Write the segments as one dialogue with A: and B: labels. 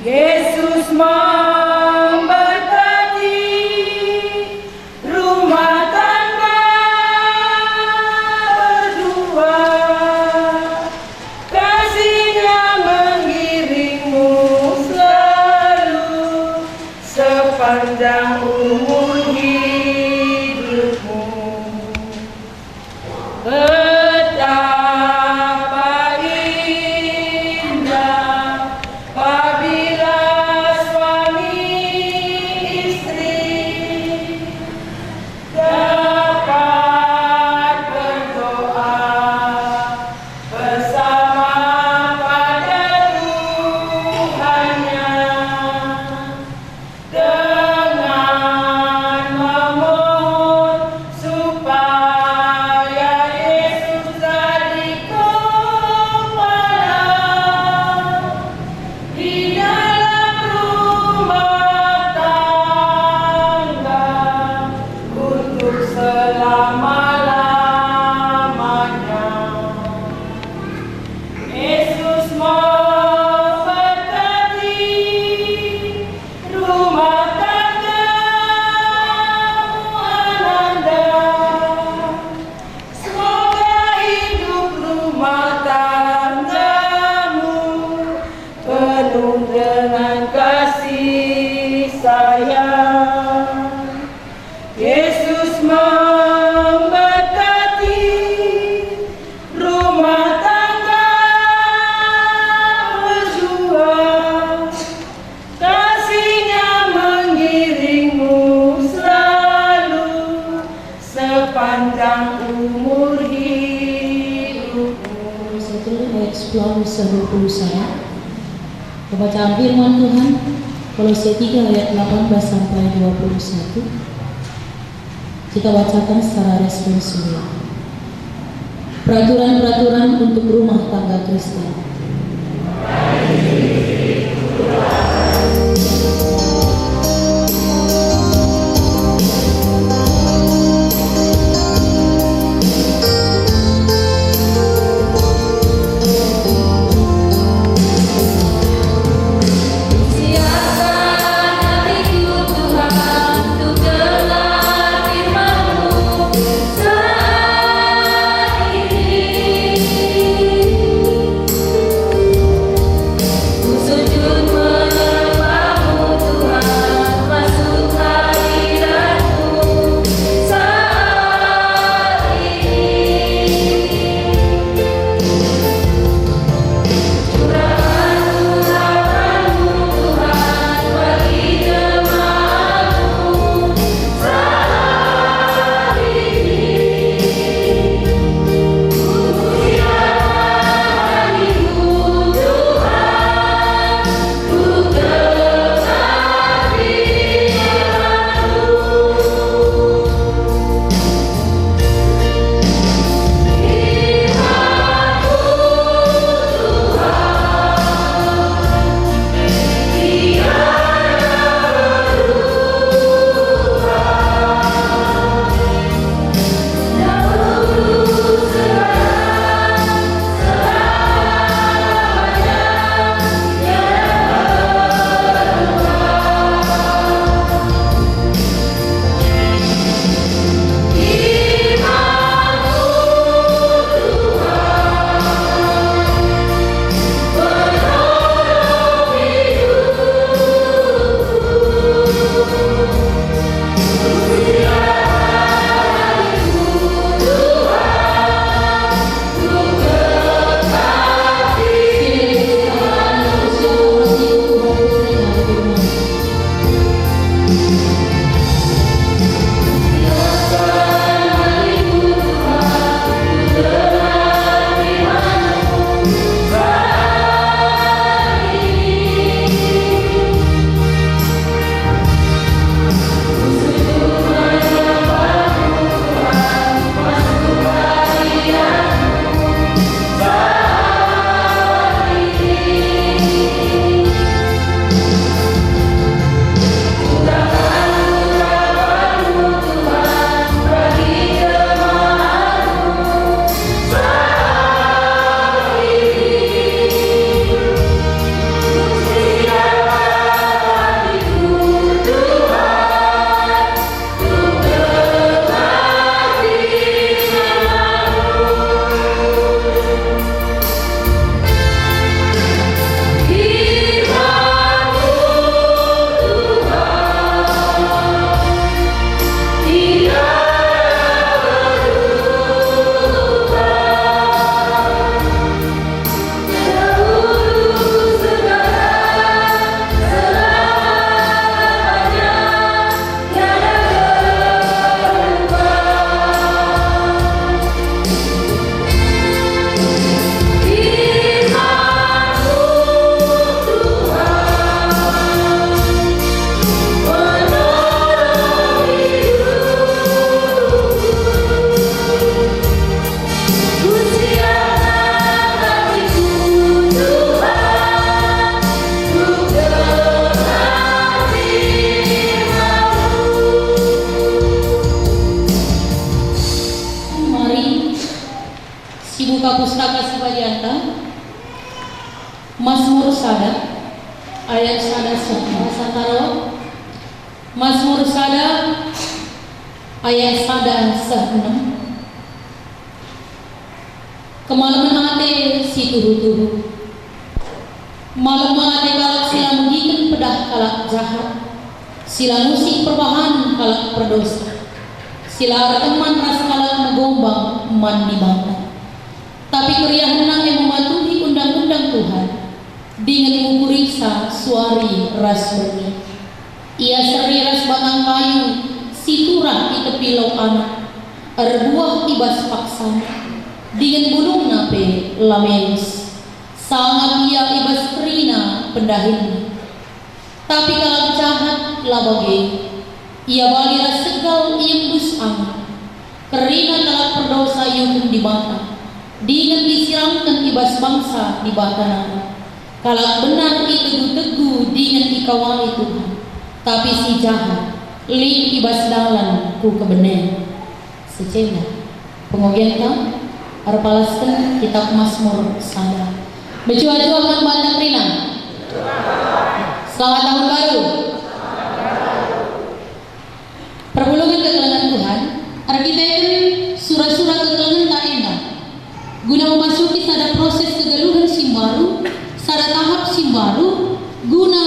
A: Yesus memberkati rumah tangga berdua, kasih-Nya mengiringmu selalu sepanjang umur hidupmu. Betapa indah apabila suami istri dapat berdoa bersama pada Tuhannya dengan memohon supaya Yesus jadi kepala di dalam rumah tangga untuk selama-lamanya. Yesus memberkati rumah tanggamu Ananda. Semoga hidup rumah tanggamu penuh dengan kasih sayang. Yesus memberkati rumah tangga berdua, kasih-Nya mengiringmu selalu sepanjang umur hidupmu.
B: 1 ayat 10 21. Pembacaan firman Tuhan Kolose 3 ayat 18 sampai 21. Kita bacakan secara responsif. Peraturan-peraturan untuk rumah tangga Kristen.
C: Siapkan hatiku Tuhan untuk dengar firman-Mu saat ini.
B: sada ayat sada bahasa Taro, Mazmur sada ayat sada 6. Kemalaman ate si turu-turu, malam ate kalak sila mengikan pedah kalak jahat, sila musik perbahan kalak berdosa, sila teman ras kalak megombang man di bangka. Tapi keriah menang yang mematuhi undang-undang Tuhan, dengan mengukuriksa suari ras bunyi. Ia seri ras batang kayu, si turah di tepi lau anak, erbuah ibas paksana, dengan gunung nape lamenus, sangat ia ibas perina pendahin. Tapi kalau jahat labage, ia balira segal iembus angin, kerina kalak perdosa yukum di mata, dengan disiramkan ibas bangsa di batana. Kalak benar itu teguh dengan ikawali Tuhan, tapi si jahat ling ibas dalan ku kebenen. Secena pengogian kau arpalaskan kitab Mazmur sada. Berjua-jua banyak rina. Selamat tahun baru. Perpulungan kekelangan Tuhan, arkitektur surah-surah kekelangan tak endah. Guna memasuki sada proses kegaluhan simbaru, sada tahap simbaru, guna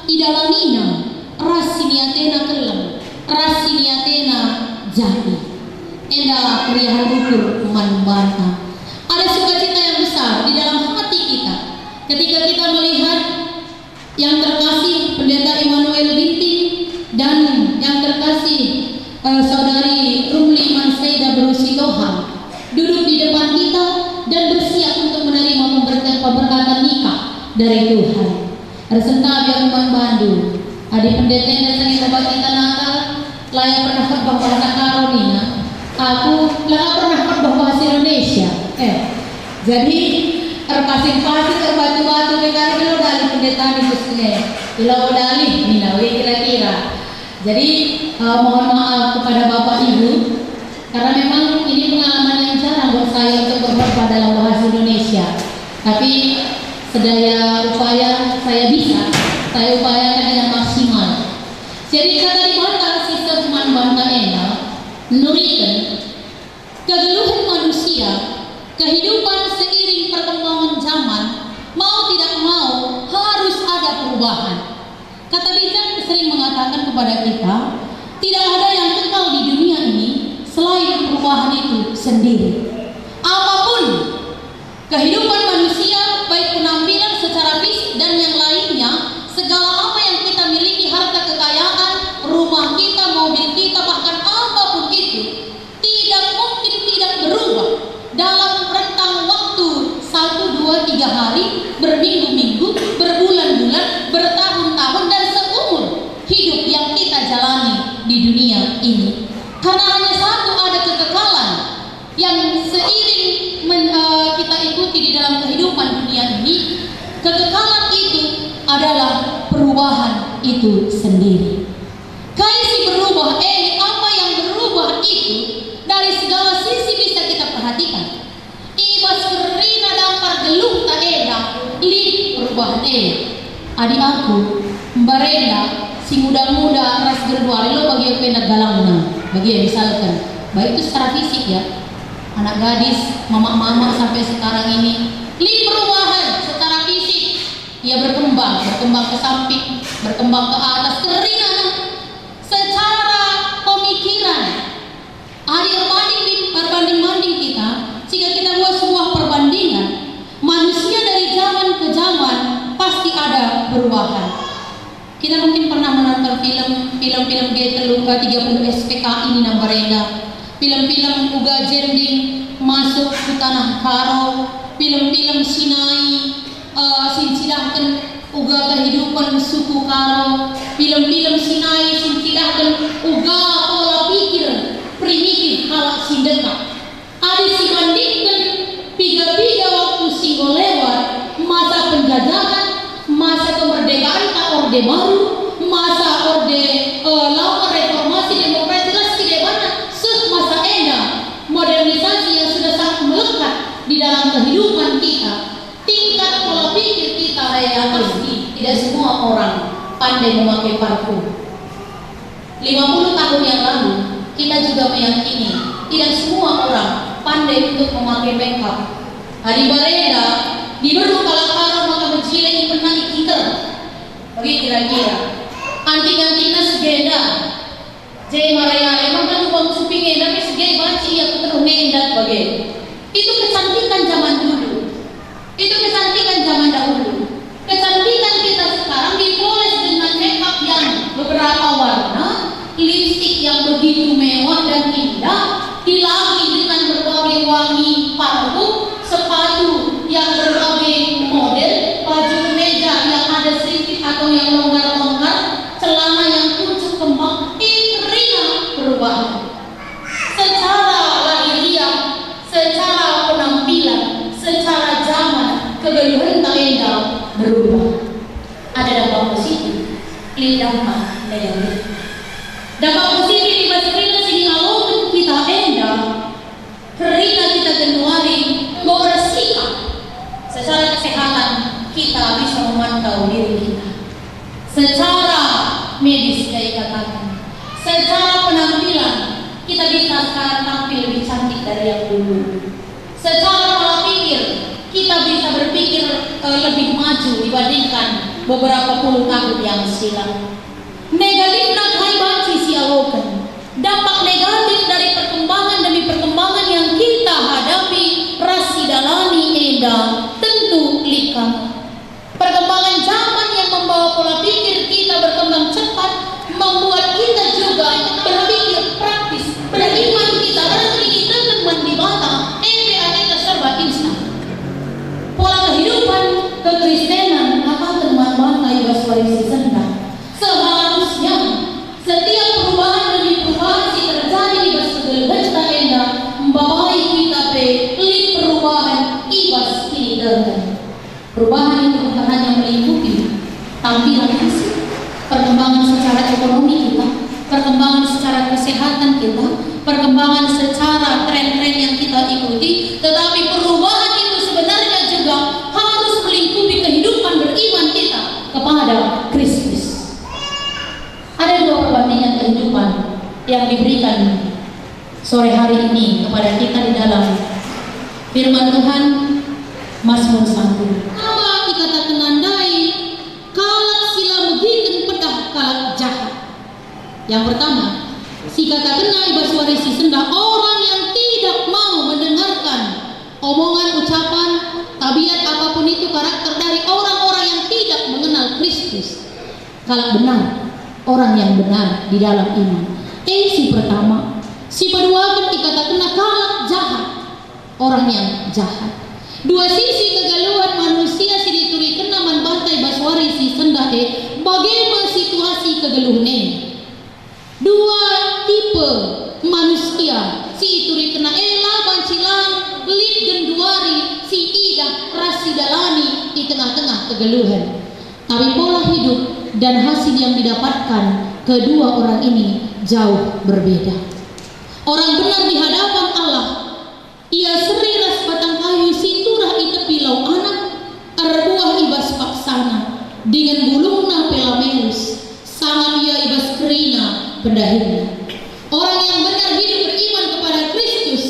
B: idalanina rasiniatena kelang, rasiniatena jadi. Endah keriahan ukur manbanta. Ada sukacita yang besar di dalam hati kita ketika kita melihat yang terkasih Pendeta Immanuel Binti dan yang terkasih Saudari Rumli Mansaida Berusitoha duduk di depan kita dan bersiap untuk menerima pemberkatan nikah dari Tuhan. Resenta biar umat Bandung, adik pendeta yang sering obat kita nakal, layak pernah khotbah bahasa Karolina. Aku lah pernah khotbah bahasa Indonesia. Jadi terpasing-pasing terbatu-batu kita kilo dari pendeta di Kusne, kilo dari minawi kira-kira. Jadi mohon maaf kepada Bapak Ibu, karena memang ini pengalaman yang jarang buat saya untuk berkhotbah dalam bahasa Indonesia. Tapi sedaya upaya saya bisa, saya upayakan dengan maksimal. Jadi kata di mana sistem man-banta enak, nurikan kegeluhan manusia, kehidupan seiring perkembangan zaman, mau tidak mau harus ada perubahan. Kata bijak sering mengatakan kepada kita, tidak ada yang kekal di dunia ini selain perubahan itu sendiri. Apapun kehidupan manusia, baik penampilan secara fisik dan yang lainnya, segala apa yang kita miliki, harta kekayaan, rumah kita, mobil kita, bahkan apapun itu, tidak mungkin tidak berubah dalam rentang waktu 1, 2, 3 hari, berminggu-minggu, berbulan-bulan, bertahun-tahun, dan seumur hidup yang kita jalani di dunia ini. Karena hanya satu, ada kekekalan yang seiring kita ikuti di dalam kehidupan dunia ini. Kekekalan itu adalah perubahan itu sendiri. Kaisi berubah, apa yang berubah itu dari segala sisi bisa kita perhatikan. Ibas kerina dampar geluh tak edah, lid perubahan adik aku, Mbarenda, si muda-muda ras gerduari lo bagi yang penat galangna, bagi yang misalkan, baik itu secara fisik ya, anak gadis, mama-mama sampai sekarang ini, lid perubahan secara fisik, ia berkembang ke samping, berkembang ke atas, kerina secara pemikiran. Adik perbanding kita, jika kita buat sebuah perbandingan, manusia dari zaman ke zaman pasti ada perubahan. Kita mungkin pernah menonton film-film Getel Luka 30 SPKI ini Nambarenda, film-film Uga Jending masuk ke tanah Karo, film-film Sinai, Sincidahkan Uga kehidupan suku Karo, film-film Sinai Sincidahkan Uga pola pikir primitif halak sindeka. Ada si bandingkan piga-piga waktu singgo lewat, masa penjajahan, masa kemerdekaan tak orde baru, masa orde lama reformasi demokrasi lagi debana, masa enak modernisasi yang sudah sangat melekat di dalam kehidupan kita. Tingkat pola pikir kita yang tidak semua orang pandai memakai parfum. 50 tahun yang lalu, kita juga meyakini tidak semua orang pandai untuk memakai makeup. Hari bareda, di baru kalakara maka mencilai pernah ikiker. Bagi kira-kira, anting-antingnya segeda. Jai maraya, emang kan uang supingnya, tapi segede baci yang terus ngendat bagi. Itu kecantikan zaman dulu. Itu kecantikan zaman dahulu. Kecantikan kita sekarang dipoles dengan makeup yang beberapa warna, lipstik yang begitu mewah dan indah, dilagi dengan berbagai wangi parfum, sepatu yang berbagai model, baju kemeja yang ada sedikit atau yang longgar-longgar, celana yang kuncup kembang, perubahan secara lahiriah, secara penampilan, secara zaman, kegeluhan taenda berubah. Ada dampak positif, dampak negatif. Dampak positif di masyarakat sini kalau kita enda, kerina kita genuari, membersihkan secara kesehatan, kita bisa memantau diri kita. Secara medis saya katakan. Secara penampilan, kita bisa sekarang tampil lebih cantik dari yang dulu. Secara pola pikir, kita bisa berpikir lebih maju dibandingkan beberapa puluh tahun yang silam. Negatif nak hai baci siawokan. Dampak negatif dari perkembangan demi perkembangan yang kita hadapi, rasi dalani eda, tentu likang. Perkembangan zaman yang membawa pola pikir kita berkembang cepat, membuat kita juga berpikir praktis. Beriman kita harus kita teman di mata, kita serba instan. Pola kehidupan kekristenan akan teman-teman Baswari Senda. Seharusnya setiap perubahan demi perubahan yang terjadi di Baswari Senda membawai kita link perubahan ibas ini dengan perubahan itu bukan hanya melingkupi tampilan fisik, perkembangan secara ekonomi kita, perkembangan secara kesehatan kita, perkembangan secara tren-tren yang kita ikuti, tetapi perubahan itu sebenarnya juga harus melingkupi kehidupan beriman kita kepada Kristus. Ada dua perbandingan kehidupan yang diberikan sore hari ini kepada kita di dalam firman Tuhan Mazmur 1. Apa dikatakan andai kalak sila megiken pedah kalak jahat. Yang pertama, si kata kenai Baswari Senda, orang yang tidak mau mendengarkan omongan, ucapan, tabiat apapun itu karakter dari orang-orang yang tidak mengenal Kristus. Kalak benar, orang yang benar di dalam iman. Si pertama, si kedua kan dikatakan kalak jahat, orang yang jahat. Dua sisi kegaluhan manusia si diturikan naman bantai Baswari Senda bagaimana situasi kegeluhnya. Dua tipe manusia si ituri kena laban cilang lid genduari si ida rasi dalani di tengah-tengah kegeluhan. Tapi pola hidup dan hasil yang didapatkan kedua orang ini jauh berbeda. Orang benar di hadapan Allah, ia seriras batang kayu siturah itepilau anak arbuah ibas paksana dengan bulungna pelamelus sangat ia ibas kerina pendahirnya. Orang yang benar hidup beriman kepada Kristus,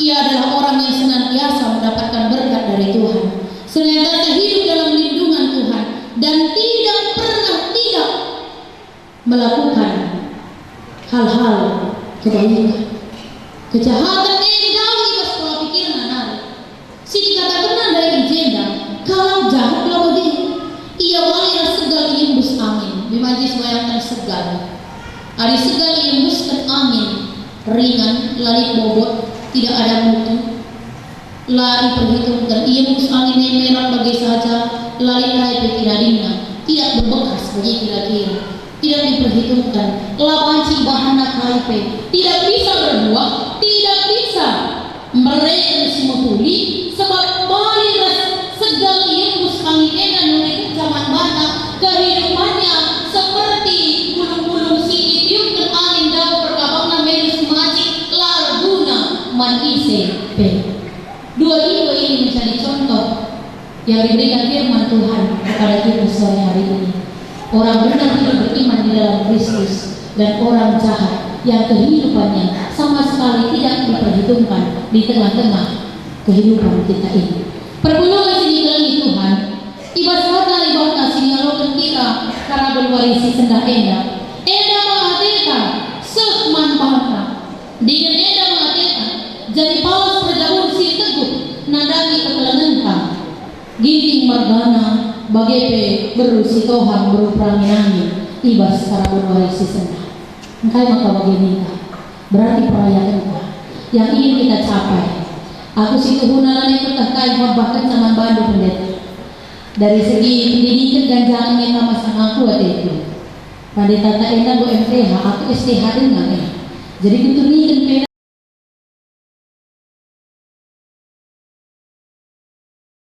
B: ia adalah orang yang senantiasa mendapatkan berkat dari Tuhan, senantiasa hidup dalam lindungan Tuhan dan tidak pernah tidak melakukan hal-hal kebaikan. Kejahatan jauh ibas pola pikir nanar. Si dikatakan dari agenda kalau jahat kalau begini, ia walira segal iembus angin. Bimajis bayangkan segal. Ari segal iembuskan angin ringan, lari bobot, tidak ada mutu. Lari perhitungkan iembus angin yang merah bagai saja, lari kaya tidak dina, tidak berbekas bagi kira-kira. Tidak diperhitungkan lapanci bahana kaipe, tidak bisa berbuah, tidak bisa mereka semua tuli sebab baliras segal iembus angin dan nulis zaman mana kehidupannya seperti bulung-bulung sini tiup ke angin daun perkabang melus majik larguna manise pe. Dua tipe ini menjadi contoh yang diberikan firman Tuhan pada kita sore hari ini. Orang benar hidup beriman di dalam Kristus, dan orang jahat yang kehidupannya sama sekali tidak diperhitungkan di tengah-tengah kehidupan kita ini. Perpuluhan sini kelangi Tuhan, ibadah sini alokan kita karena berwarisi sendah endah. Endah mengatirkan sekman bahkan dengan endah mengatirkan jadi paus perjabun si teguh nadagi kekelangan ginting margana bagepe berusi tohang beruperangi ibas para berwarisi sendah. Engkau maka bagian berarti perayaan yang ingin kita capai. Aku situ hunalan itu terkait bahkan sama bandu pendeta. Dari segi pendidikan dan jangan kita masang aku itu. Pada tata enak bu MTH, aku STH dengan jadi ketunikan